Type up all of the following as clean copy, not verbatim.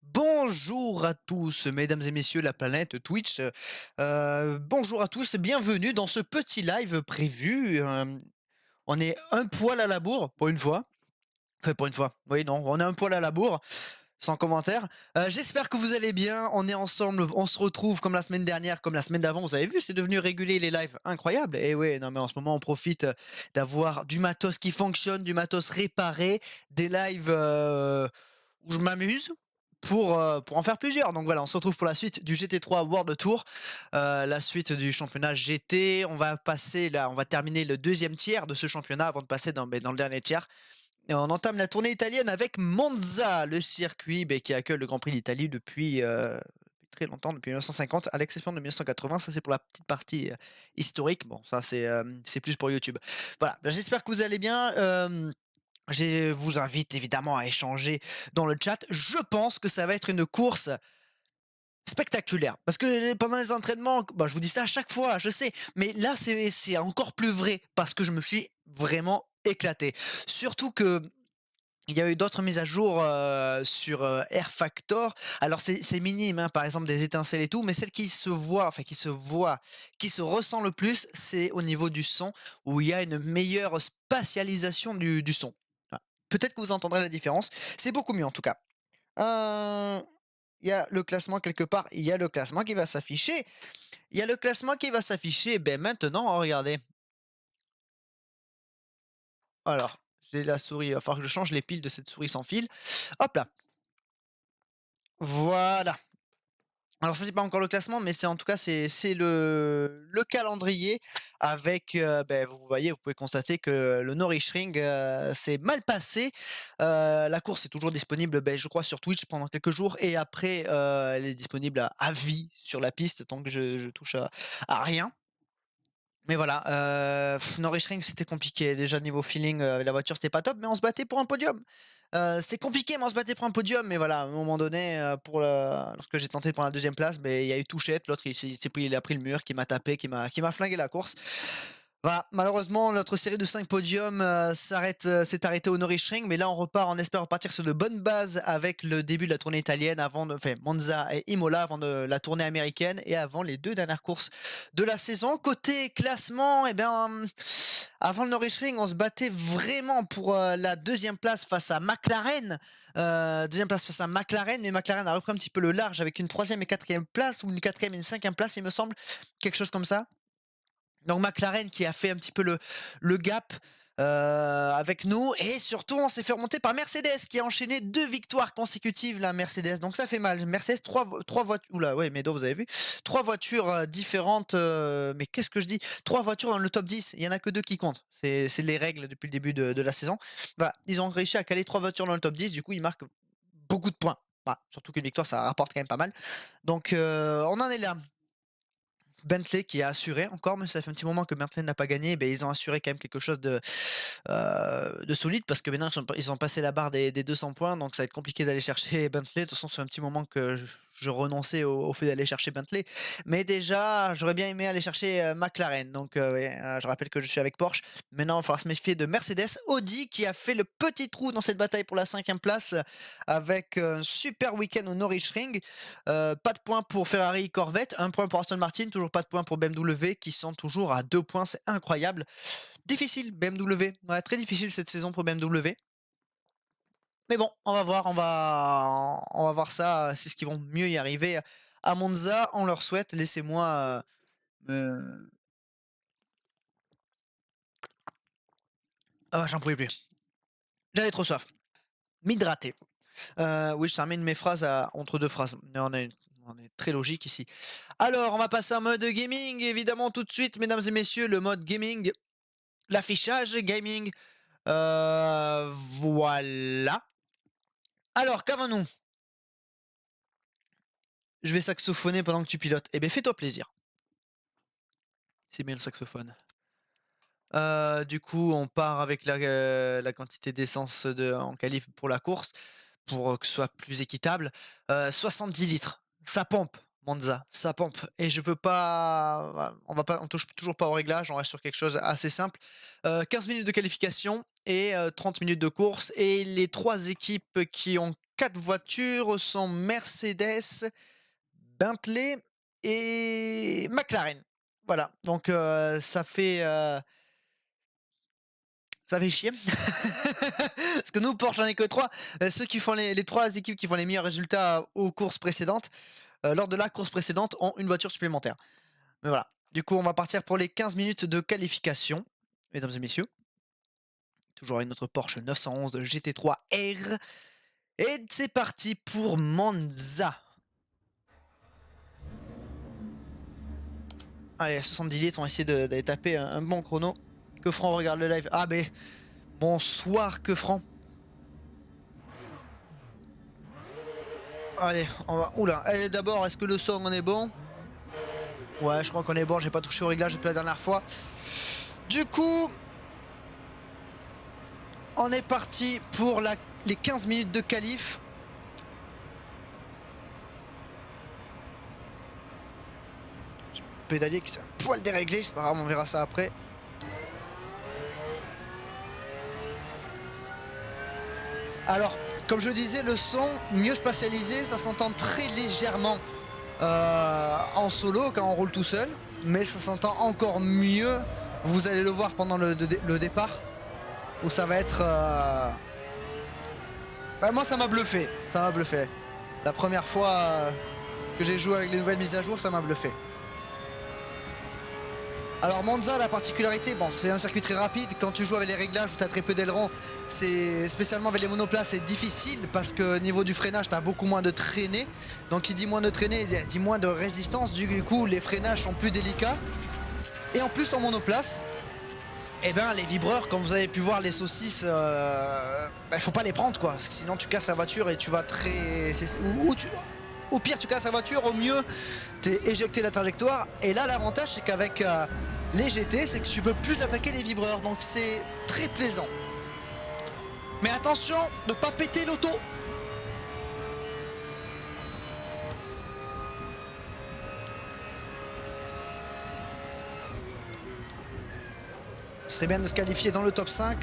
Bonjour à tous, mesdames et messieurs, la planète Twitch. Bonjour à tous, bienvenue dans ce petit live prévu. On est un poil à la bourre, pour une fois. Enfin, pour une fois. Oui, non, on est un poil à la bourre, sans commentaire. J'espère que vous allez bien. On est ensemble, on se retrouve comme la semaine dernière, comme la semaine d'avant. Vous avez vu, c'est devenu régulier les lives. Incroyable. Et ouais, non, mais en ce moment, on profite d'avoir du matos qui fonctionne, du matos réparé, des lives où je m'amuse pour en faire plusieurs. Donc voilà, on se retrouve pour la suite du GT3 World Tour, la suite du championnat GT. On va passer là, on va terminer le deuxième tiers de ce championnat avant de passer dans le dernier tiers. Et on entame la tournée italienne avec Monza, le circuit qui accueille le Grand Prix d'Italie depuis très longtemps, depuis 1950, à l'exception de 1980. Ça, c'est pour la petite partie historique. Bon, ça, c'est plus pour YouTube. Voilà, j'espère que vous allez bien. Je vous invite évidemment à échanger dans le chat. Je pense que ça va être une course spectaculaire. Parce que pendant les entraînements, bah, je vous dis ça à chaque fois, je sais. Mais là, c'est encore plus vrai parce que je me suis vraiment éclaté. Surtout que il y a eu d'autres mises à jour sur Air Factor. Alors c'est minime, hein, par exemple des étincelles et tout, mais celle qui se voit, enfin qui se ressent le plus, c'est au niveau du son, où il y a une meilleure spatialisation du son. Voilà. Peut-être que vous entendrez la différence. C'est beaucoup mieux en tout cas. Euh, Il y a le classement quelque part, il y a le classement qui va s'afficher. Il y a le classement qui va s'afficher. Ben maintenant, regardez. Alors, j'ai la souris, il va falloir que je change les piles de cette souris sans fil. Hop là. Voilà. Alors ça, c'est pas encore le classement, mais c'est en tout cas, c'est le calendrier avec, vous voyez, vous pouvez constater que le Nürburgring, s'est mal passé. La course est toujours disponible, je crois sur Twitch pendant quelques jours et après, elle est disponible à vie sur la piste tant que je touche à rien. Mais voilà, Nürburgring, c'était compliqué. Déjà niveau feeling, avec la voiture, c'était pas top, mais on se battait pour un podium. C'est compliqué, mais on se battait pour un podium. Mais voilà, à un moment donné, lorsque j'ai tenté de prendre la deuxième place, il y a eu Touchette, l'autre il a pris le mur, qui m'a tapé, qui m'a flingué la course. Voilà, malheureusement, notre série de 5 podiums s'est arrêtée au Nürburgring, mais là on repart, on espère repartir sur de bonnes bases avec le début de la tournée italienne, enfin Monza et Imola avant de la tournée américaine et avant les deux dernières courses de la saison. Côté classement, avant le Nürburgring, on se battait vraiment pour la deuxième place face à McLaren. Deuxième place face à McLaren, mais McLaren a repris un petit peu le large avec une troisième et quatrième place, ou une quatrième et une cinquième place, il me semble, quelque chose comme ça. Donc McLaren qui a fait un petit peu le gap avec nous et surtout on s'est fait remonter par Mercedes qui a enchaîné 2 victoires consécutives, la Mercedes, donc ça fait mal. Mercedes, trois voitures, oula ouais Medo vous avez vu, 3 voitures différentes, mais qu'est-ce que je dis, 3 voitures dans le top 10, il y en a que 2 qui comptent, c'est les règles depuis le début de la saison. Voilà, ils ont réussi à caler 3 voitures dans le top 10, du coup ils marquent beaucoup de points. Voilà, surtout qu'une victoire ça rapporte quand même pas mal. Donc on en est là. Bentley qui a assuré encore, mais ça fait un petit moment que Bentley n'a pas gagné, ils ont assuré quand même quelque chose de solide parce que maintenant ils ont passé la barre des 200 points, donc ça va être compliqué d'aller chercher Bentley. De toute façon, ça fait un petit moment que je renonçais au fait d'aller chercher Bentley, mais déjà, j'aurais bien aimé aller chercher McLaren. Donc, ouais, je rappelle que je suis avec Porsche. Maintenant, il va falloir se méfier de Mercedes. Audi qui a fait le petit trou dans cette bataille pour la cinquième place avec un super week-end au Nürburgring. Pas de points pour Ferrari Corvette, un point pour Aston Martin, toujours pas de points pour BMW qui sont toujours à 2 points, c'est incroyable. Difficile BMW, ouais, très difficile cette saison pour BMW. Mais bon, on va voir, on va voir ça, c'est ce qu'ils vont mieux y arriver à Monza, on leur souhaite. Laissez-moi me ah j'en pouvais plus. J'avais trop soif. M'hydrater. Oui, je termine mes phrases entre 2 phrases. On est très logique ici. Alors, on va passer en mode gaming, évidemment, tout de suite, mesdames et messieurs, le mode gaming, l'affichage gaming. Voilà. Alors, qu'avons-nous? Je vais saxophoner pendant que tu pilotes. Eh bien, fais-toi plaisir. C'est bien le saxophone. Du coup, on part avec la quantité d'essence en qualif pour la course, pour que ce soit plus équitable. 70 litres. Ça pompe, Monza, ça pompe. Et je veux pas. Voilà, on touche toujours pas au réglage, on reste sur quelque chose assez simple. 15 minutes de qualification et 30 minutes de course. Et les 3 équipes qui ont 4 voitures sont Mercedes, Bentley et McLaren. Voilà, donc ça fait chier. Parce que nous, Porsche, j'en ai que 3. Ceux qui font les 3 équipes qui font les meilleurs résultats aux courses précédentes, lors de la course précédente, ont une voiture supplémentaire. Mais voilà. Du coup, on va partir pour les 15 minutes de qualification, mesdames et messieurs. Toujours avec notre Porsche 911 GT3 R. Et c'est parti pour Monza. Allez, 70 litres, on va essayer d'aller taper un bon chrono. Que Franck regarde le live. Ah, mais bonsoir, que Franck. Allez, on va. Oula, allez, d'abord, est-ce que le son on est bon? Ouais, je crois qu'on est bon, j'ai pas touché au réglage depuis la dernière fois. Du coup, on est parti pour les 15 minutes de qualif. Pédalier qui s'est un poil déréglé, c'est pas grave, on verra ça après. Alors, comme je disais, le son mieux spatialisé, ça s'entend très légèrement en solo quand on roule tout seul, mais ça s'entend encore mieux, vous allez le voir pendant le départ, où ça va être... moi ça m'a bluffé, La première fois que j'ai joué avec les nouvelles mises à jour, ça m'a bluffé. Alors Monza, la particularité, bon, c'est un circuit très rapide. Quand tu joues avec les réglages où tu as très peu d'ailerons, c'est spécialement avec les monoplaces, c'est difficile parce que au niveau du freinage, tu as beaucoup moins de traînée. Donc qui dit moins de traînée, dit moins de résistance. Du coup, les freinages sont plus délicats. Et en plus, en monoplace, eh ben, les vibreurs, comme vous avez pu voir, les saucisses, faut pas les prendre, quoi. Parce que sinon, tu casses la voiture et tu vas très... Au pire, tu casses la voiture, au mieux, t'es éjecté la trajectoire. Et là, l'avantage, c'est qu'avec les GT, c'est que tu peux plus attaquer les vibreurs. Donc, c'est très plaisant. Mais attention de ne pas péter l'auto. Ce serait bien de se qualifier dans le top 5.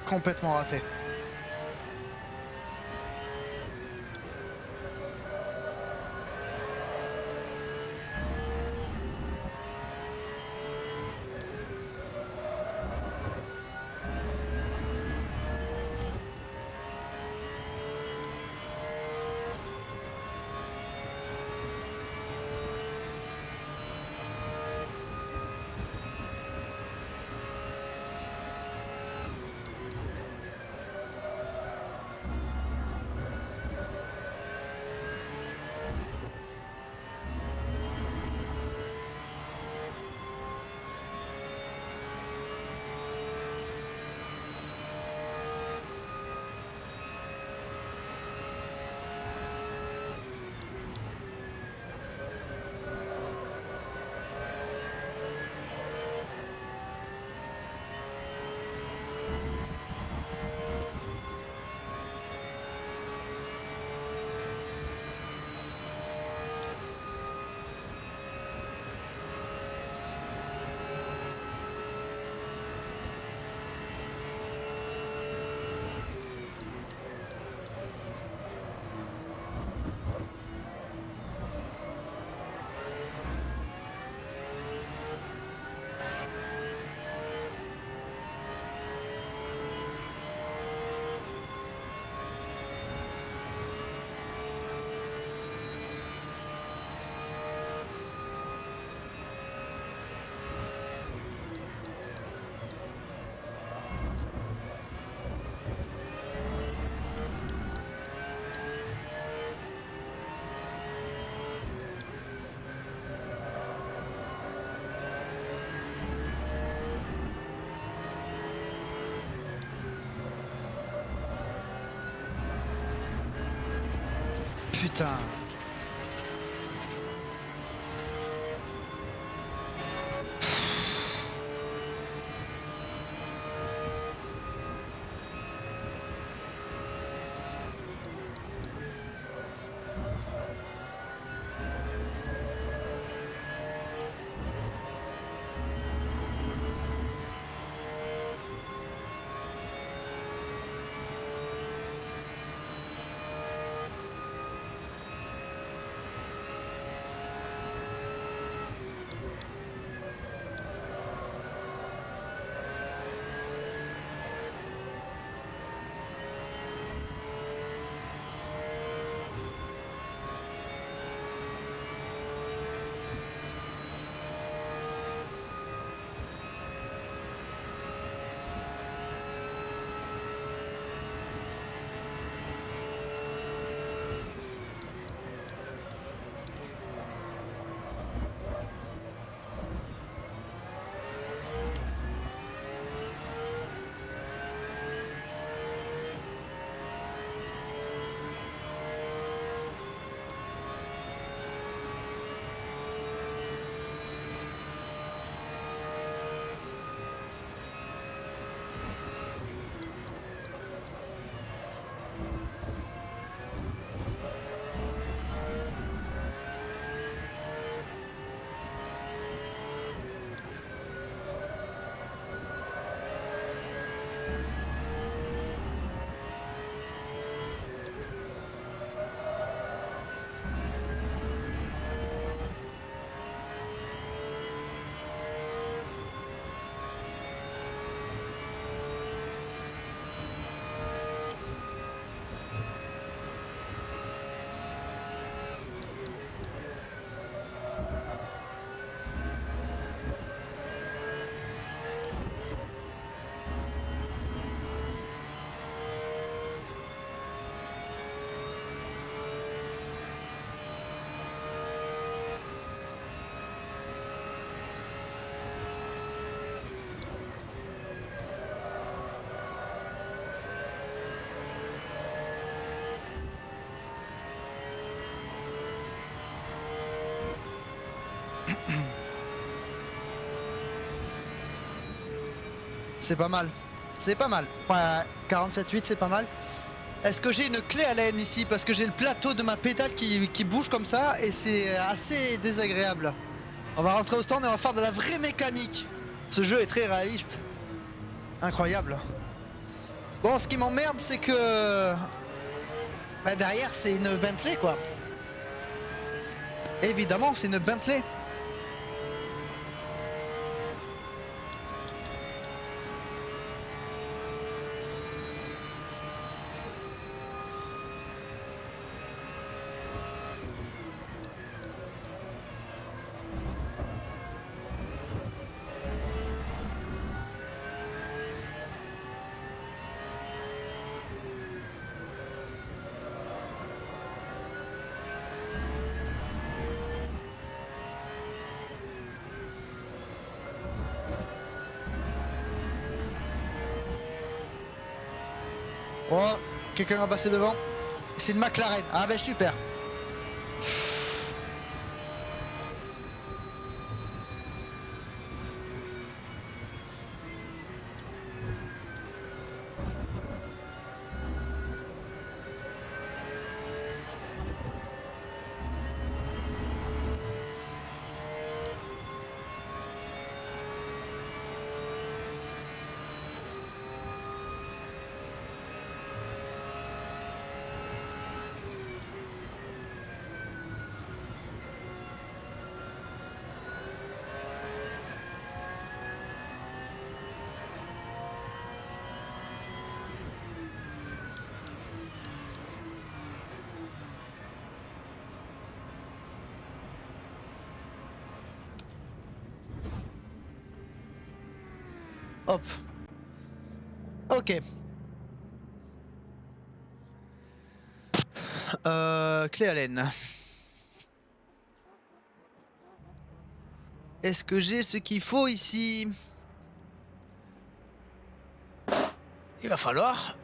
Complètement raté. putain. C'est pas mal. C'est pas mal. Ouais, 47,8 c'est pas mal. Est-ce que j'ai une clé à laine ici? Parce que j'ai le plateau de ma pédale qui bouge comme ça et c'est assez désagréable. On va rentrer au stand et on va faire de la vraie mécanique. Ce jeu est très réaliste. Incroyable. Bon, ce qui m'emmerde, c'est que... bah, derrière, c'est une Bentley, quoi. Évidemment, c'est une Bentley. Oh, quelqu'un va passer devant. C'est une McLaren. Ah ben super. Hop. Ok. Clé à laine. Est-ce que j'ai ce qu'il faut ici? Il va falloir.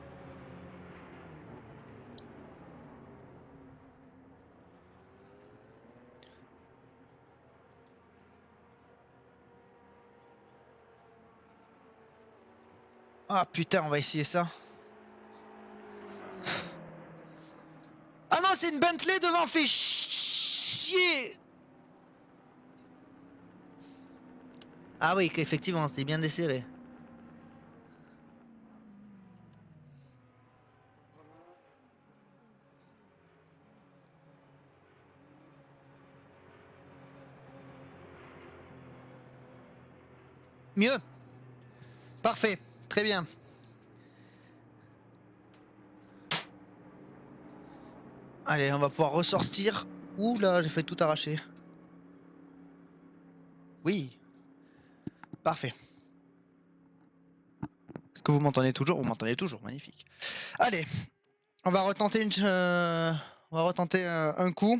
Ah putain, on va essayer ça. Ah non, c'est une Bentley devant, fait chier. Ah oui, effectivement, c'est bien desserré. Mieux. Parfait, très bien. Allez, on va pouvoir ressortir. Ouh là, j'ai fait tout arracher. Oui. Parfait. Est-ce que vous m'entendez toujours? Vous m'entendez toujours, magnifique. Allez, on va retenter on va retenter un coup.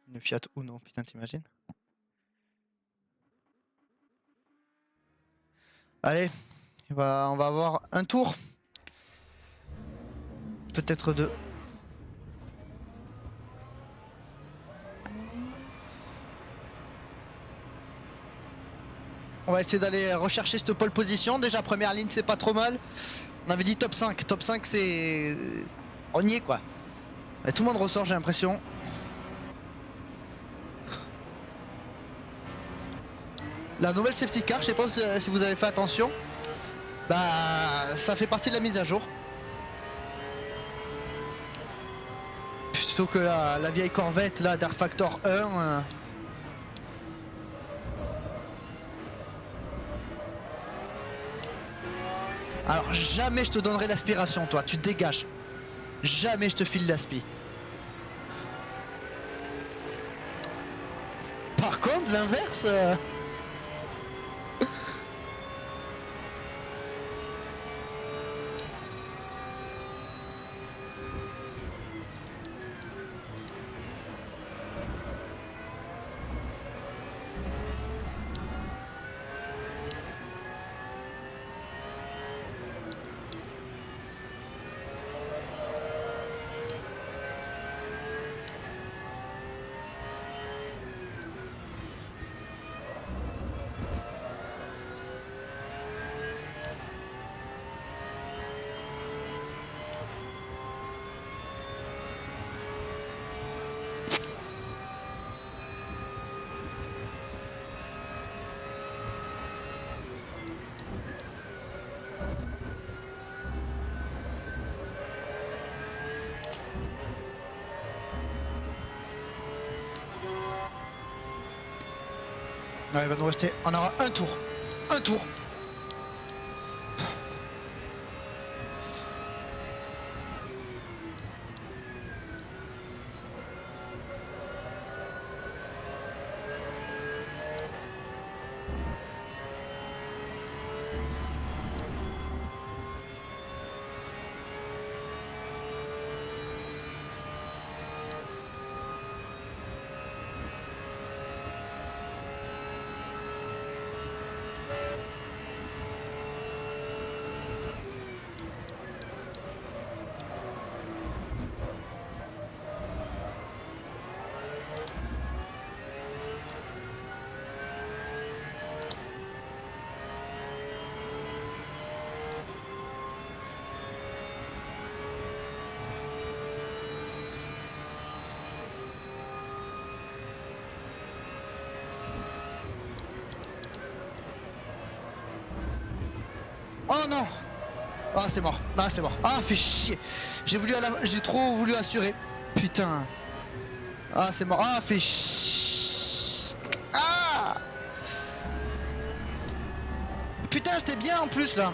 Une Fiat Uno, putain, t'imagines? Allez, on va avoir un tour. Peut-être deux. On va essayer d'aller rechercher cette pole position. Déjà, première ligne, c'est pas trop mal. On avait dit top 5. Top 5, c'est... On y est, quoi. Et tout le monde ressort, j'ai l'impression. La nouvelle safety car, je sais pas si vous avez fait attention. Bah, ça fait partie de la mise à jour. Plutôt que la vieille Corvette, là, d'Air Factor 1. Alors, jamais je te donnerai l'aspiration, toi. Tu te dégages. Jamais je te file l'aspi. Par contre, l'inverse... Ouais, il va nous rester... On aura un tour. Un tour. Oh non. Ah, c'est mort. Ah, c'est mort. Ah, fait chier. J'ai trop voulu assurer. Putain. Ah, c'est mort. Ah, fait chier. Ah. Putain, j'étais bien en plus là.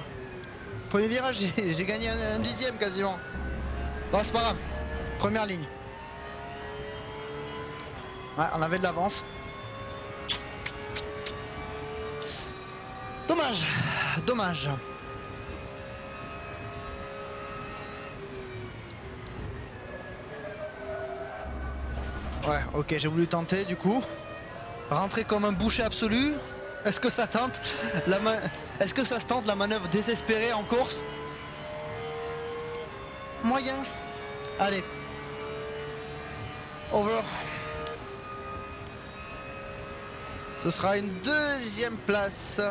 Premier virage, j'ai gagné un dixième quasiment. Bon, c'est pas grave. Première ligne. Ouais, on avait de l'avance. Dommage. Dommage. Ouais, ok, j'ai voulu tenter du coup. Rentrer comme un boucher absolu. Est-ce que ça tente Est-ce que ça se tente la manœuvre désespérée en course? Moyen. Allez. Over. Ce sera une deuxième place.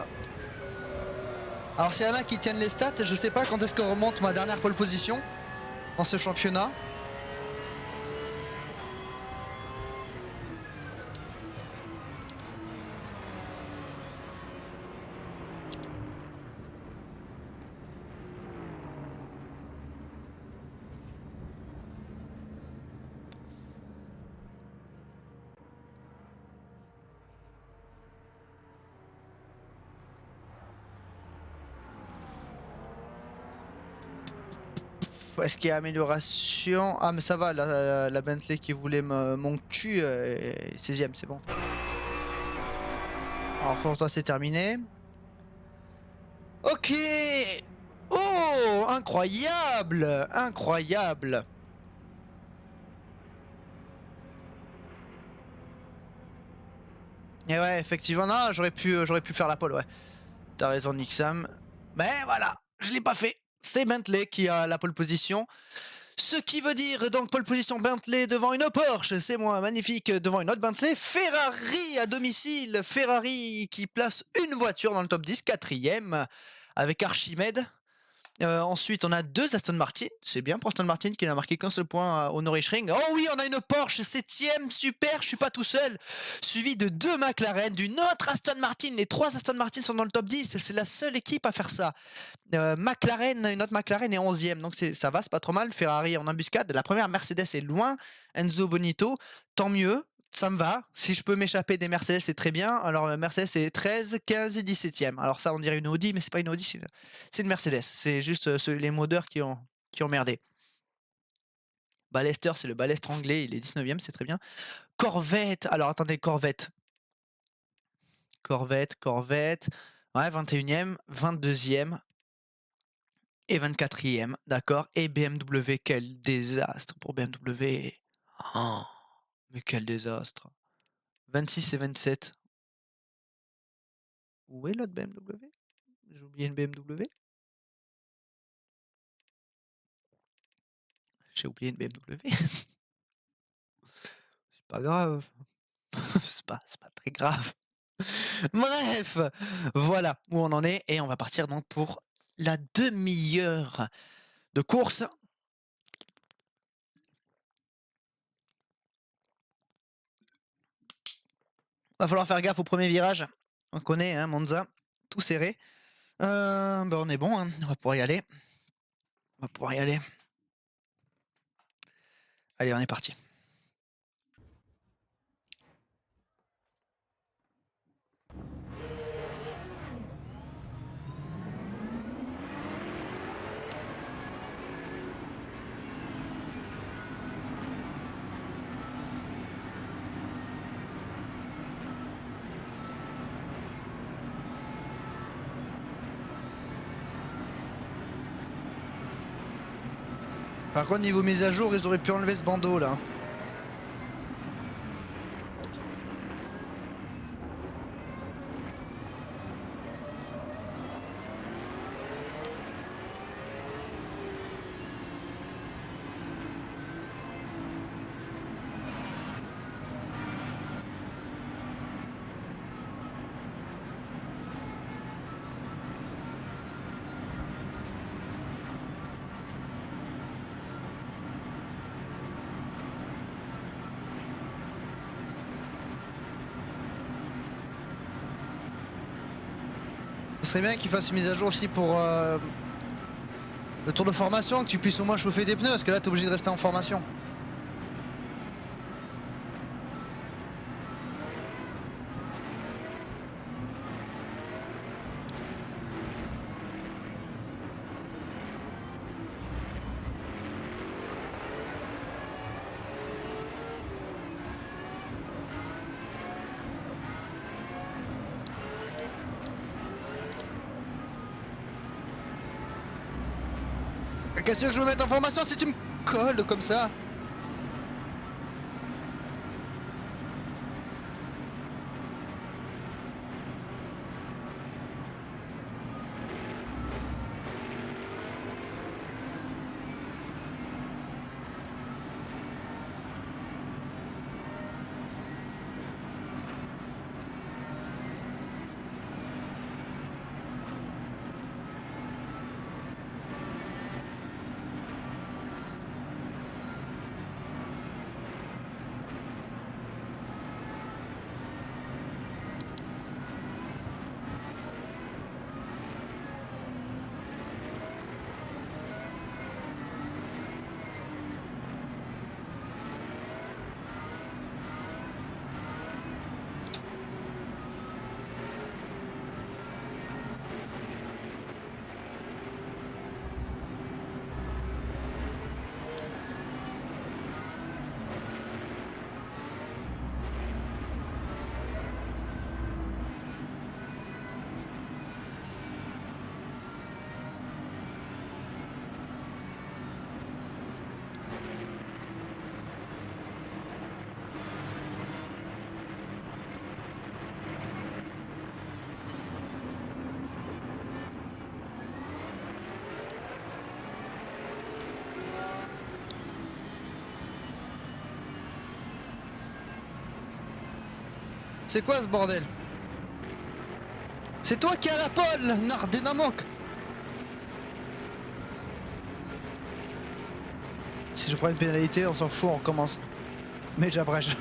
Alors s'il y en a qui tiennent les stats, je sais pas quand est-ce qu'on remonte ma dernière pole position dans ce championnat. Est-ce qu'il y a amélioration? Ah mais ça va, la Bentley qui voulait mon cul est 16ème, c'est bon. Alors pour toi c'est terminé. Ok. Oh, incroyable. Incroyable. Et ouais, effectivement, non, j'aurais pu faire la pole, ouais. T'as raison, Nixam. Mais voilà, je l'ai pas fait. C'est Bentley qui a la pole position. Ce qui veut dire donc pole position Bentley devant une Porsche, c'est moi, magnifique, devant une autre Bentley. Ferrari à domicile, Ferrari qui place une voiture dans le top 10, 4ème, avec Archimède. Ensuite, on a 2 Aston Martin. C'est bien pour Aston Martin qui n'a marqué qu'un seul point au Nürburgring. Oh oui, on a une Porsche 7ème, super, je suis pas tout seul. Suivi de 2 McLaren, d'une autre Aston Martin. Les 3 Aston Martin sont dans le top 10. C'est la seule équipe à faire ça. McLaren, une autre McLaren est 11ème. Donc ça va, c'est pas trop mal. Ferrari en embuscade. La première Mercedes est loin. Enzo Bonito, tant mieux. Ça me va. Si je peux m'échapper des Mercedes, c'est très bien. Alors, Mercedes est 13, 15 et 17ème. Alors ça, on dirait une Audi, mais c'est pas une Audi, c'est une Mercedes. C'est juste les modeurs qui ont merdé. Ballester, c'est le Ballester anglais. Il est 19ème, c'est très bien. Corvette. Alors, attendez, Corvette. Corvette. Ouais, 21ème, 22ème et 24ème. D'accord. Et BMW, quel désastre pour BMW. Oh, mais quel désastre. 26 et 27. Où est l'autre BMW? J'ai oublié une BMW. J'ai oublié une BMW. C'est pas grave. c'est pas très grave. Bref, voilà où on en est. Et on va partir donc pour la demi-heure de course. Va falloir faire gaffe au premier virage. On connaît, hein, Monza. Tout serré. Bah on est bon, hein. On va pouvoir y aller. Allez, on est parti. Par contre, niveau mise à jour, ils auraient pu enlever ce bandeau là. Ce serait bien qu'ils fassent une mise à jour aussi pour le tour de formation, que tu puisses au moins chauffer des pneus, parce que là t'es obligé de rester en formation. Qu'est-ce que tu veux que je me mette en formation si tu me colles comme ça? C'est quoi ce bordel? C'est toi qui as la pole, Nardenamok. Si je prends une pénalité, on s'en fout, on recommence. Mais j'abrège.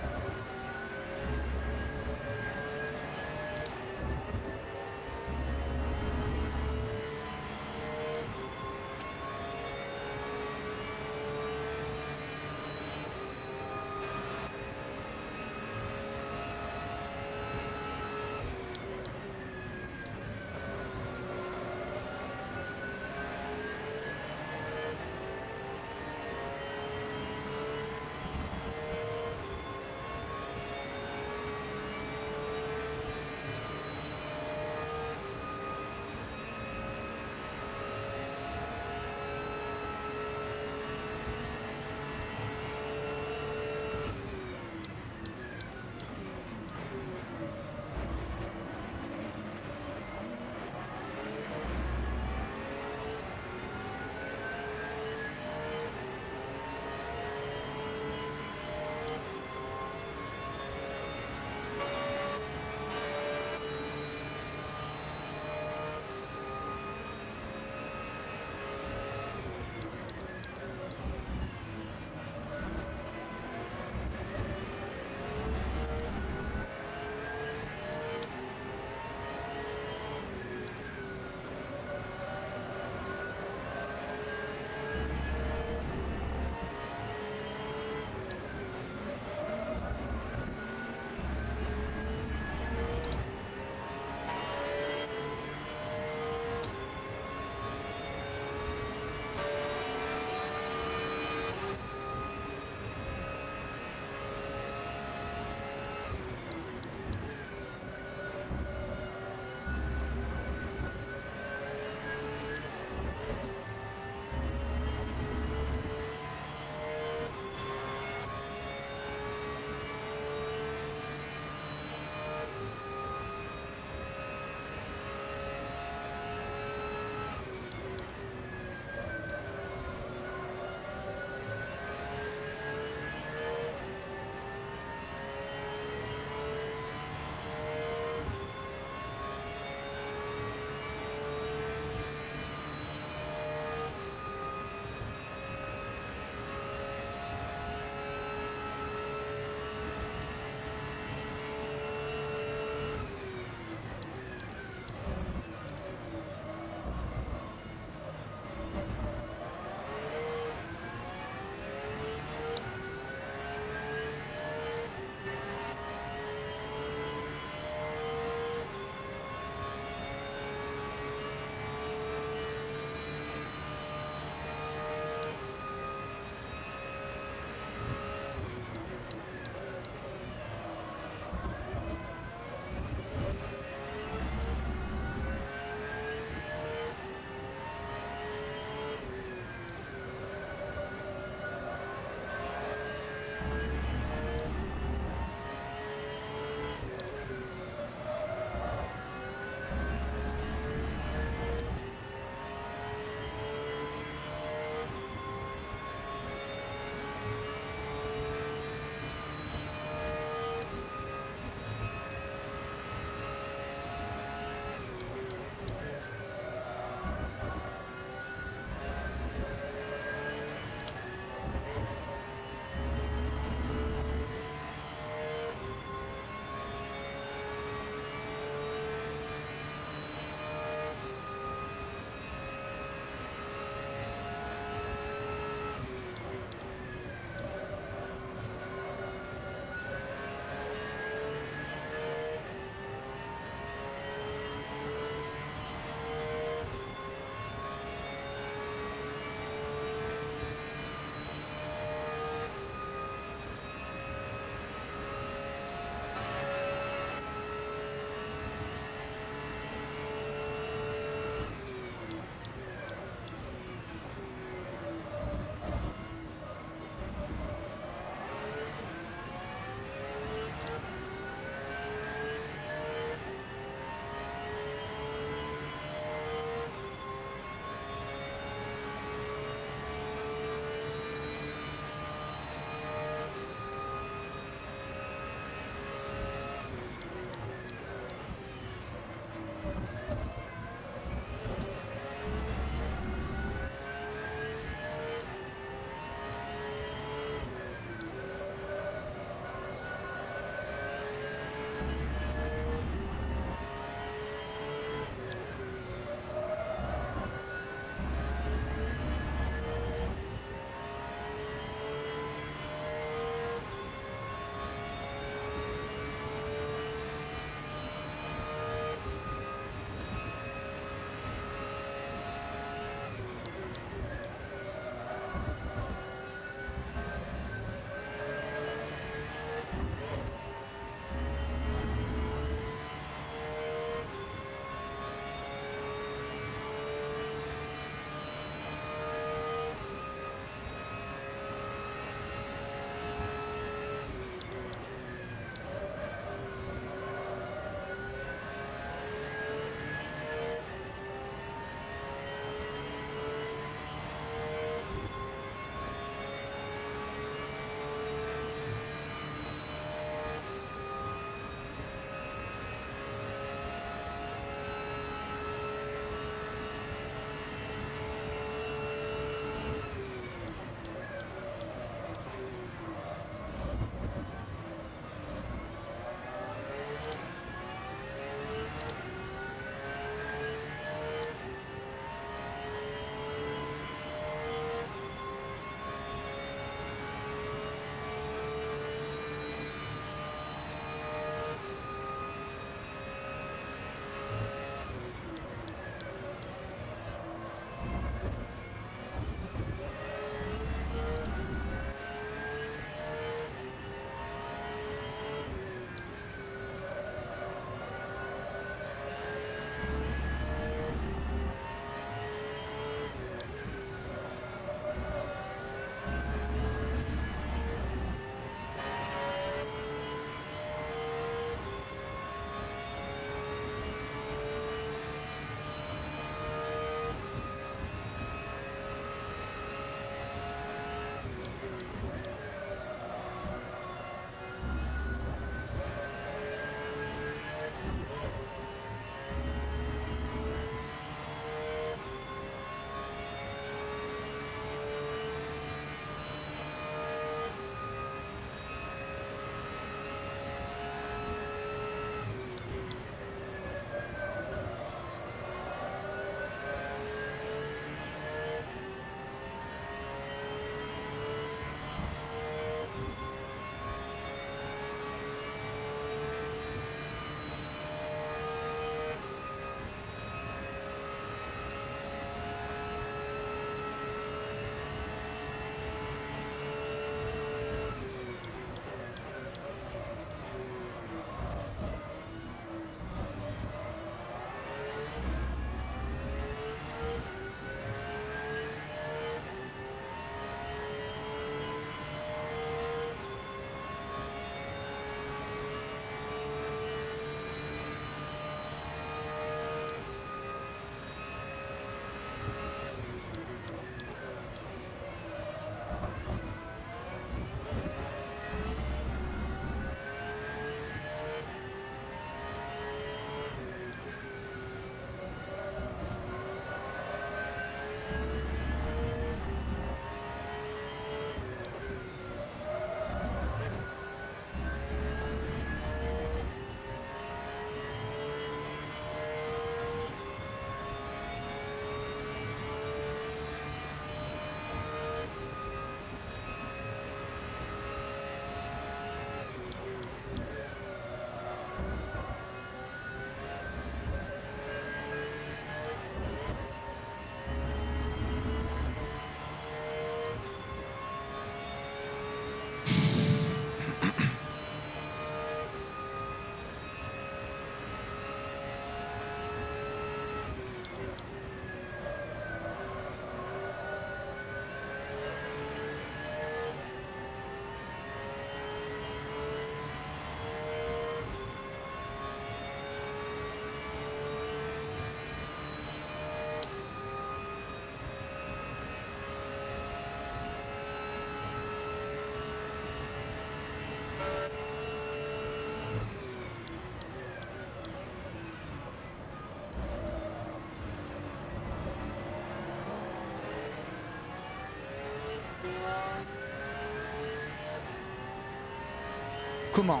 Comment?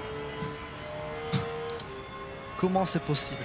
Comment c'est possible?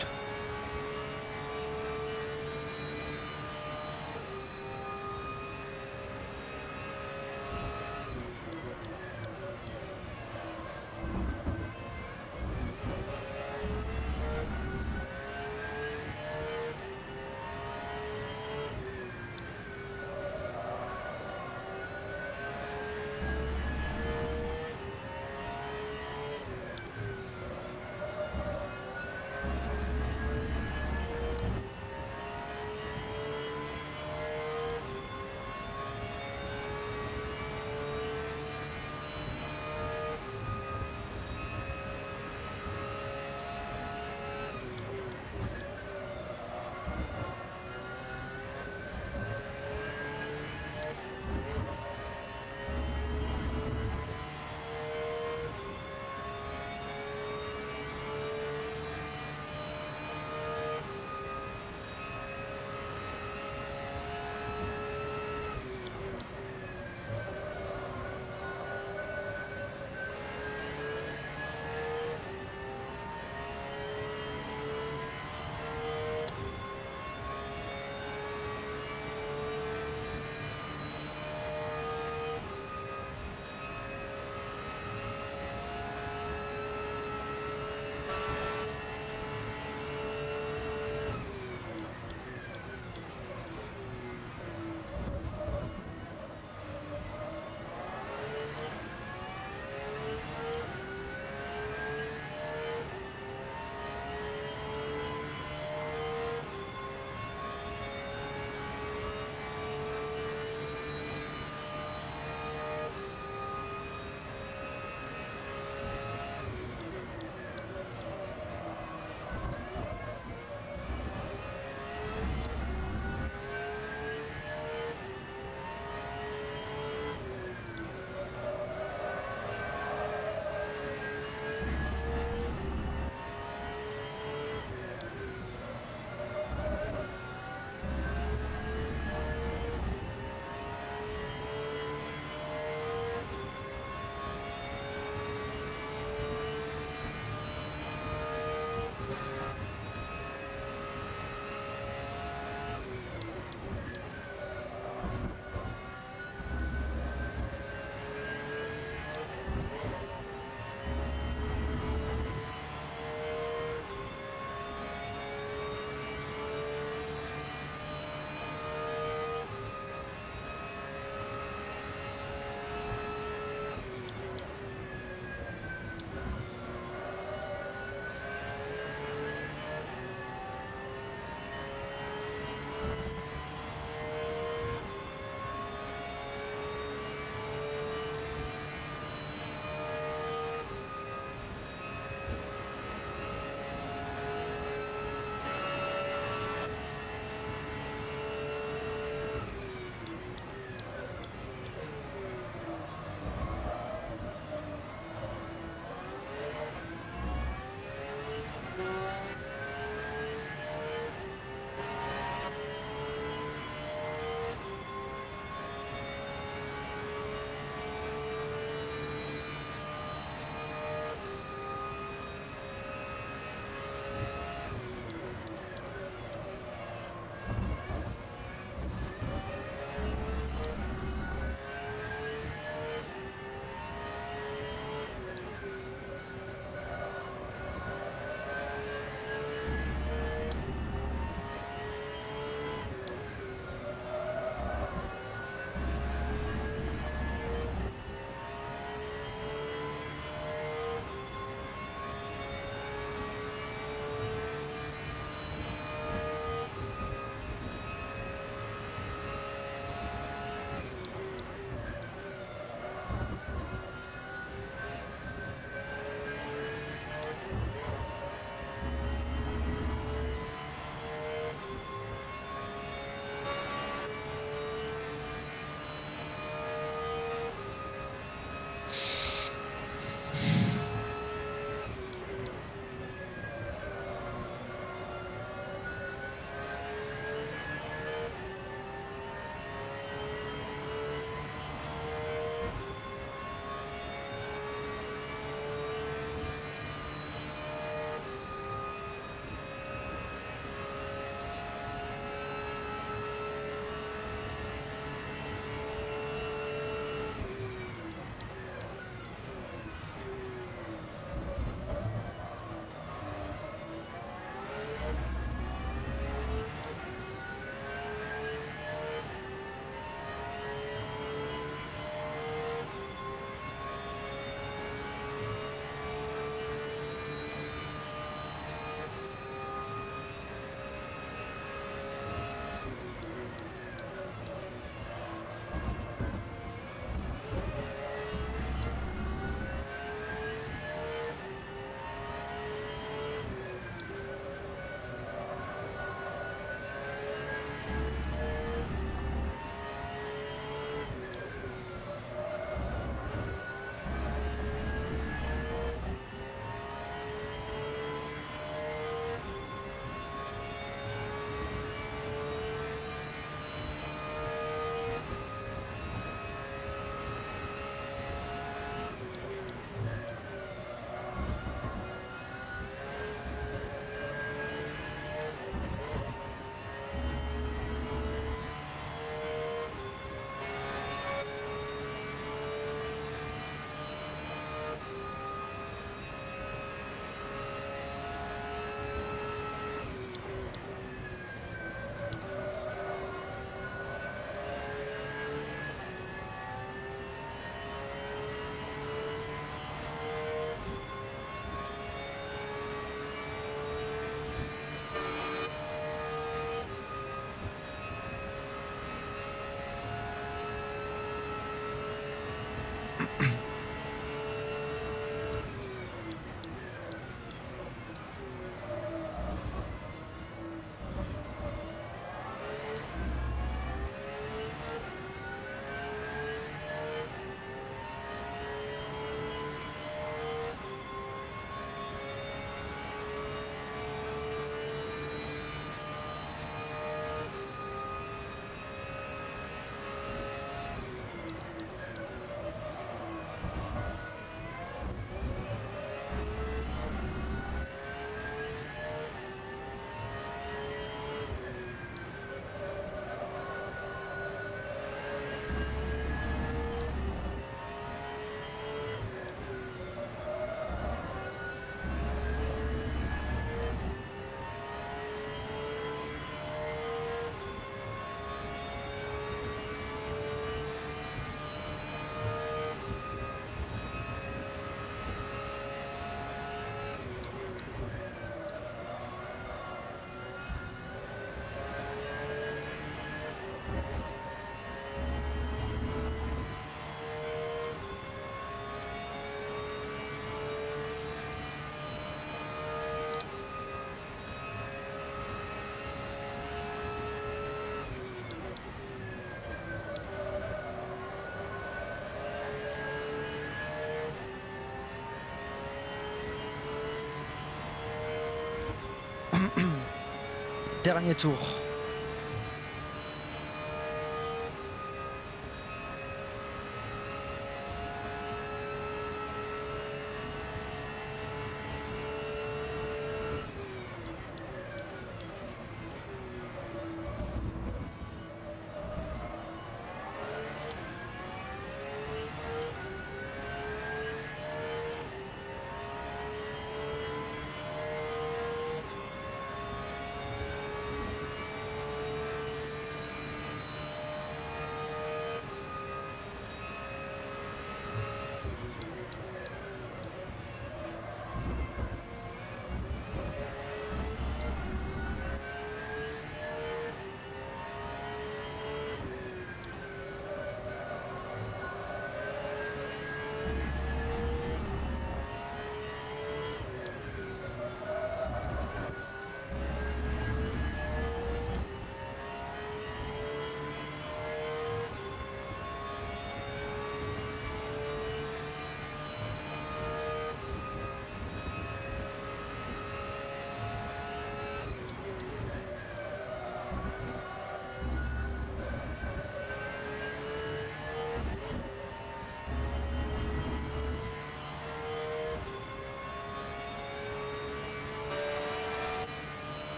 Dernier tour.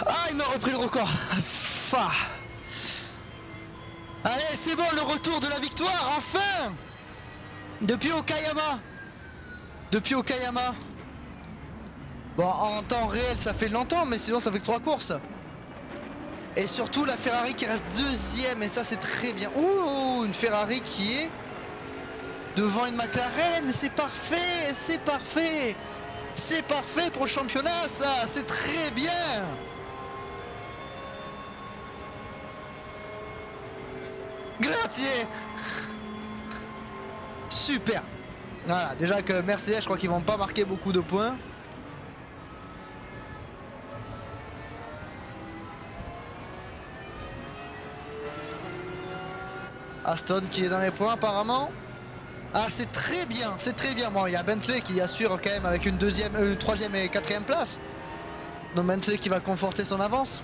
Ah, il m'a repris le record. Fa. Allez, c'est bon, le retour de la victoire, enfin. Depuis Okayama. Depuis Okayama. Bon, en temps réel, ça fait longtemps, mais sinon, ça fait que 3 courses. Et surtout, la Ferrari qui reste deuxième, et ça, c'est très bien. Ouh, une Ferrari qui est devant une McLaren. C'est parfait, c'est parfait. C'est parfait pour le championnat, ça. C'est très bien. Gratier. Super. Voilà, déjà que Mercedes, je crois qu'ils vont pas marquer beaucoup de points. Aston qui est dans les points apparemment. Ah, c'est très bien, c'est très bien. Bon, il y a Bentley qui assure quand même avec une deuxième, une troisième et quatrième place. Donc Bentley qui va conforter son avance.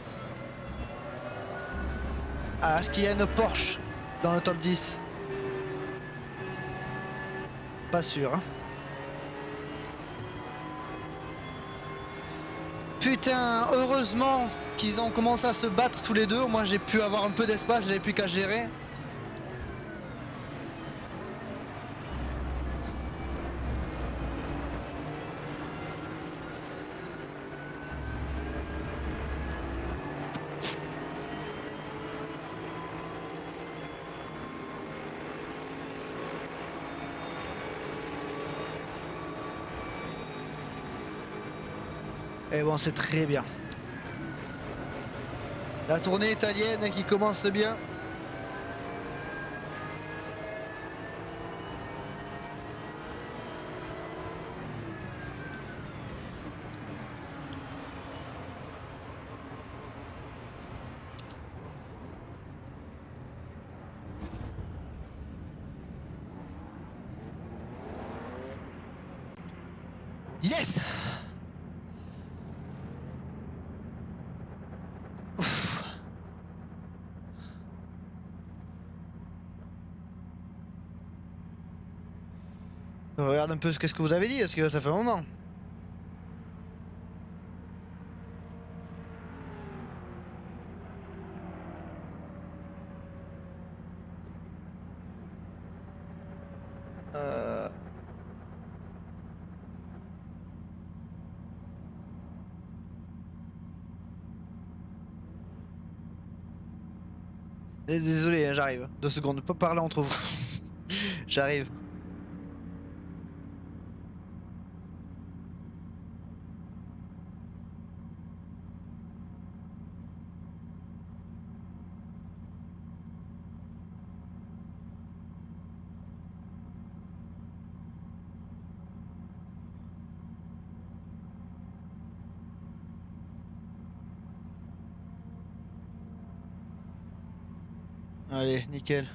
Ah, est-ce qu'il y a une Porsche dans le top 10? Pas sûr. Hein. Putain, heureusement qu'ils ont commencé à se battre tous les deux. Moi, j'ai pu avoir un peu d'espace, j'avais plus qu'à gérer. Et bon, c'est très bien. La tournée italienne qui commence bien. Yes! Ouf. Regarde un peu qu'est-ce que vous avez dit, parce que ça fait un moment. Euh... Désolé, hein, j'arrive. 2 secondes, pas parler entre vous. J'arrive. Allez, nickel.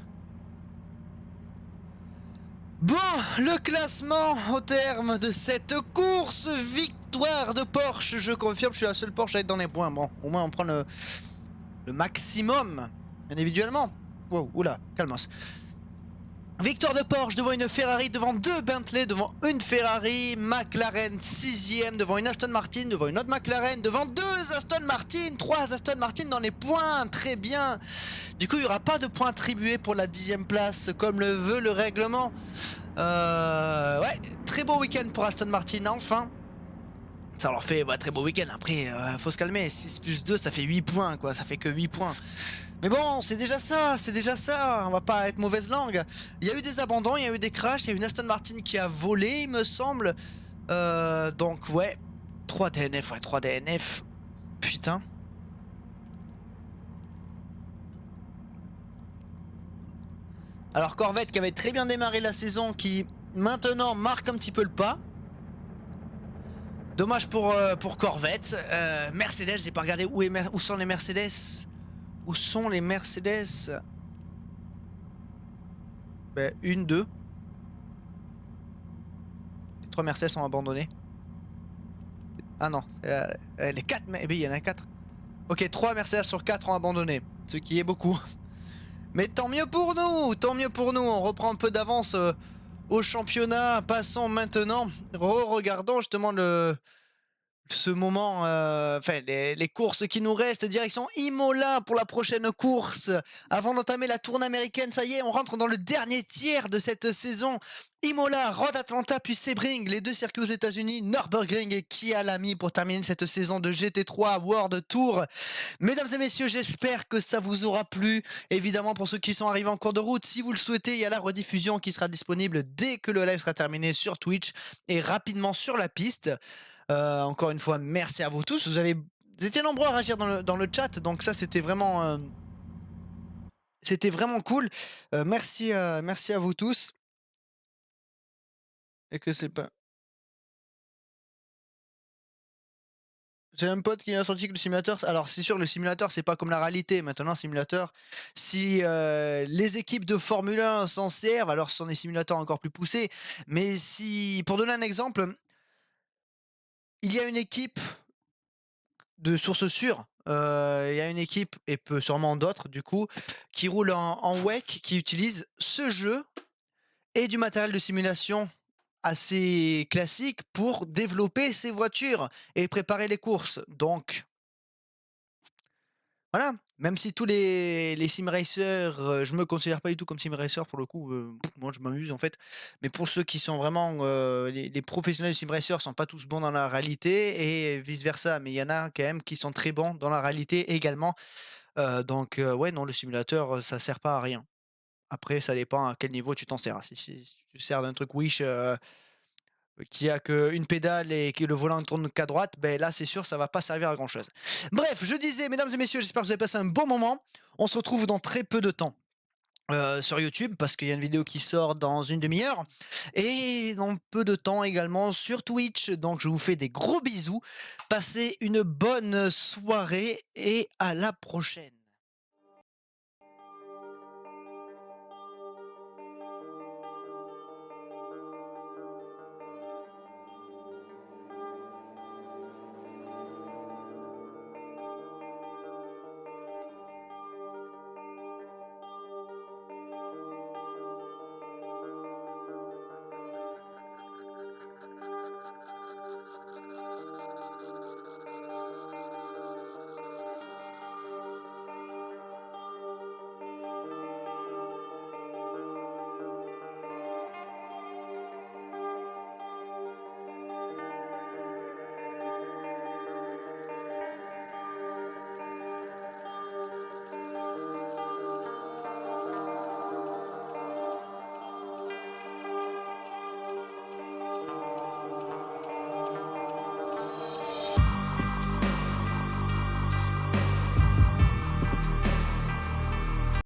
Bon, le classement au terme de cette course, victoire de Porsche, je confirme, je suis la seule Porsche à être dans les points. Bon, au moins on prend le maximum, individuellement. Wow, oula, calmos. Victoire de Porsche devant une Ferrari, devant deux Bentley, devant une Ferrari, McLaren 6ème, devant une Aston Martin, devant une autre McLaren, devant deux Aston Martin, trois Aston Martin dans les points, très bien. Du coup, il n'y aura pas de points attribués pour la 10ème place, comme le veut le règlement. Ouais, très beau week-end pour Aston Martin, enfin. Ça leur fait très beau week-end, après, faut se calmer, 6 plus 2, ça fait 8 points, quoi, ça fait que 8 points. Mais bon, c'est déjà ça, on va pas être mauvaise langue. Il y a eu des abandons, il y a eu des crashs, il y a eu une Aston Martin qui a volé, il me semble. Donc ouais, 3 DNF, ouais, 3 DNF. Putain. Alors Corvette qui avait très bien démarré la saison, qui maintenant marque un petit peu le pas. Dommage pour Corvette. Mercedes, j'ai pas regardé où sont les Mercedes. Où sont les Mercedes? Ben, une, deux. Les 3 Mercedes sont abandonnés. Ah non, les 4, mais il y en a 4. Ok, 3 Mercedes sur 4 ont abandonné, ce qui est beaucoup. Mais tant mieux pour nous, tant mieux pour nous. On reprend un peu d'avance au championnat. Passons maintenant, regardons justement ce moment, enfin les courses qui nous restent, direction Imola pour la prochaine course. Avant d'entamer la tournée américaine, ça y est, on rentre dans le dernier tiers de cette saison. Imola, Road Atlanta puis Sebring, les deux circuits aux États-Unis, Nürburgring et Kia Lamy pour terminer cette saison de GT3 World Tour. Mesdames et messieurs, j'espère que ça vous aura plu. Évidemment, pour ceux qui sont arrivés en cours de route, si vous le souhaitez, il y a la rediffusion qui sera disponible dès que le live sera terminé sur Twitch et rapidement sur la piste. Encore une fois, merci à vous tous. Vous étiez nombreux à réagir dans le chat, donc ça c'était vraiment cool. Merci à vous tous. Et que c'est pas. J'ai un pote qui m'a sorti que le simulateur. Alors c'est sûr, le simulateur c'est pas comme la réalité. Maintenant, simulateur, si les équipes de Formule 1 s'en servent, alors ce sont des simulateurs encore plus poussés. Mais si, pour donner un exemple, il y a une équipe de sources sûres. Il y a une équipe, et peut sûrement d'autres du coup, qui roule en WEC, qui utilise ce jeu et du matériel de simulation assez classique pour développer ses voitures et préparer les courses. Donc voilà, même si tous les sim racers, je me considère pas du tout comme sim racer pour le coup, moi je m'amuse en fait. Mais pour ceux qui sont vraiment, les professionnels de sim racers sont pas tous bons dans la réalité et vice versa. Mais il y en a quand même qui sont très bons dans la réalité également. Donc ouais, non, le simulateur, ça sert pas à rien. Après, ça dépend à quel niveau tu t'en sers. Si tu sers d'un truc Wish, qui a qu'une pédale et que le volant ne tourne qu'à droite, ben là c'est sûr ça va pas servir à grand chose. Bref, je disais, mesdames et messieurs, j'espère que vous avez passé un bon moment. On se retrouve dans très peu de temps. Sur YouTube parce qu'il y a une vidéo qui sort dans une demi-heure et dans peu de temps également sur Twitch. Donc je vous fais des gros bisous, passez une bonne soirée et à la prochaine.